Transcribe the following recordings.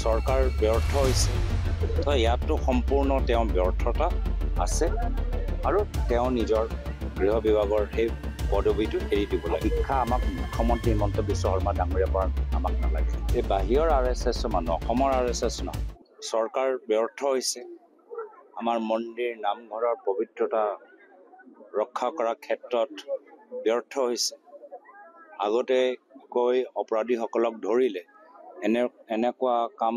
চৰকাৰ ব্যৰ্থ হৈছে। তো ইয়াতো সম্পূৰ্ণ তেওঁ ব্যৰ্থতা আছে আৰু তেওঁ নিজৰ গৃহ বিভাগৰ সেই পদবীটো এৰি দিব লাগে। শিক্ষা আমাক মুখ্যমন্ত্ৰী হিমন্ত বিশ্ব শৰ্মা ডাঙৰীয়াৰ পৰা আমাক নালাগে। এই বাহিৰৰ RSS মানুহ, অসমৰ RSS নহয়। চৰকাৰ ব্যৰ্থ হৈছে। আমাৰ মন্দিৰ নামঘৰৰ পবিত্ৰতা ৰক্ষা কৰাৰ ক্ষেত্ৰত ব্যৰ্থ হৈছে। আগতে কৈ অপৰাধীসকলক ধৰিলে এনেকুৱা কাম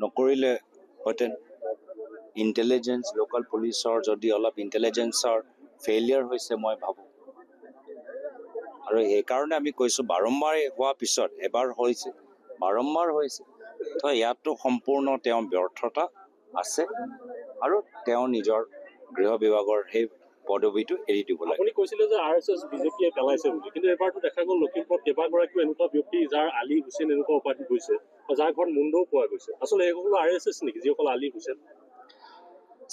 নকৰিলে হেঁতেন। ইণ্টেলিজেঞ্চ লোকেল পুলিচৰ যদি অলপ ইণ্টেলিজেঞ্চৰ ফেইলিয়াৰ হৈছে মই ভাবোঁ। আৰু সেইকাৰণে আমি কৈছোঁ বাৰম্বাৰ হোৱাৰ পিছত এবাৰ হৈছে, বাৰম্বাৰ হৈছে। তো ইয়াতো সম্পূৰ্ণ তেওঁ ব্যৰ্থতা আছে আৰু তেওঁ নিজৰ গৃহ বিভাগৰ সেই পদবীটো এৰি দিব লাগে। আপুনি কৈছিলে যে RSS বিজেপিয়ে পেলাইছে বুলি, কিন্তু এবাৰতো দেখা গ'ল লখিমপুৰত কেইবাগৰাকীও এনেকুৱা ব্যক্তি যাৰ আলী হুছেইন এনেকুৱা উপাধি গৈছে, যাৰ ঘৰত মুণ্ডও পোৱা গৈছে। আচলতে এইসকলো RSS নেকি যিসকল আলী হুছেইন?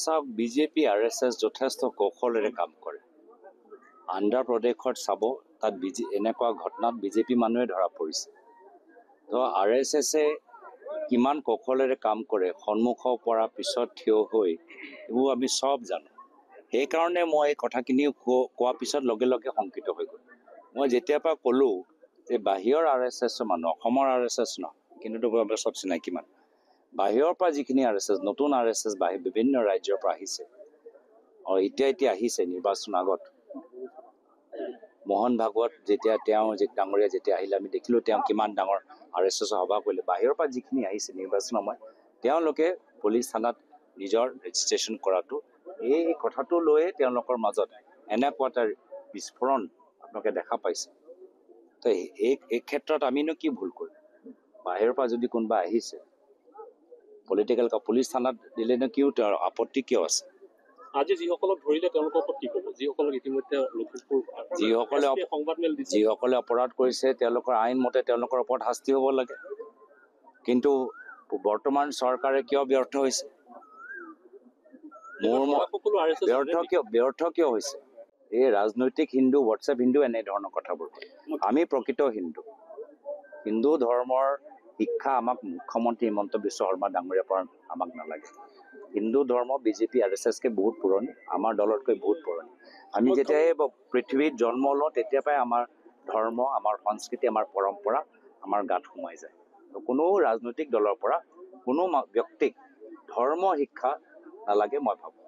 চাওক, বিজেপি RSS যথেষ্ট কৌশলেৰে কাম কৰে। অন্ধ্ৰপ্ৰদেশত চাব, তাত এনেকুৱা ঘটনাত বিজেপি মানুহে ধৰা পৰিছে। তো RSSে কিমান কৌশলেৰে কাম কৰে, সন্মুখৰ পৰা পিছত থিয় হৈ, এইবোৰ আমি চব জানো। সেইকাৰণে মই এই কথাখিনি কোৱাৰ পিছত লগে লগে শংকিত হৈ গ'ল। মই যেতিয়াৰ পৰা ক'লোঁ যে বাহিৰৰ RSS মানুহ, অসমৰ RSS নহয়, কিন্তু চব চিনাকি মানুহ। বাহিৰৰ পৰা যিখিনি RSS, নতুন RSS বিভিন্ন ৰাজ্যৰ পৰা আহিছে আৰু এতিয়া আহিছে নিৰ্বাচন আগত। মোহন ভাগৱত যেতিয়া ডাঙৰীয়া যেতিয়া আহিলে, আমি দেখিলোঁ তেওঁ কিমান ডাঙৰ RSS সভা কৰিলে। বাহিৰৰ পৰা যিখিনি আহিছে নিৰ্বাচন সময়ত, তেওঁলোকে পুলিচ থানাত নিজৰ ৰেজিষ্ট্ৰেশ্যন কৰাটো, এই কথাটো লৈয়ে তেওঁলোকৰ মাজত এনেকুৱা এটা বিস্ফোৰণ আপোনালোকে দেখা পাইছে। তো এই ক্ষেত্ৰত আমিনো কি ভুল কৰিম? বাহিৰৰ পৰা যদি কোনোবা আহিছে, পুলিচ থানাত দিলেনো কিয় আপত্তি কিয় আছে? আজি যিসকলক ধৰিলে তেওঁলোকৰ ওপৰত কি ক'ব? যিসকলক ইতিমধ্যে যিসকলে অপৰাধ কৰিছে তেওঁলোকৰ আইন মতে তেওঁলোকৰ ওপৰত শাস্তি হ'ব লাগে। কিন্তু বৰ্তমান চৰকাৰে কিয় ব্যৰ্থ হৈছে? ব্যৰ্থ কিয় হৈছে? এই ৰাজনৈতিক হিন্দু, হোৱাটছএপ হিন্দু এনেধৰণৰ কথাবোৰ। আমি প্ৰকৃত হিন্দু ধৰ্মৰ শিক্ষা আমাক মুখ্যমন্ত্ৰী হিমন্ত বিশ্ব শৰ্মা ডাঙৰীয়াৰ পৰা আমাক নালাগে। হিন্দু ধৰ্ম বিজেপি RSSকে বহুত পুৰণি, আমাৰ দলতকৈ বহুত পুৰণি। আমি যেতিয়াই পৃথিৱীত জন্ম লওঁ তেতিয়াৰ পৰাই আমাৰ ধৰ্ম, আমাৰ সংস্কৃতি, আমাৰ পৰম্পৰা আমাৰ গাত সোমাই যায়। কোনো ৰাজনৈতিক দলৰ পৰা কোনো ব্যক্তিক ধৰ্ম শিক্ষা নালাগে মই ভাবোঁ।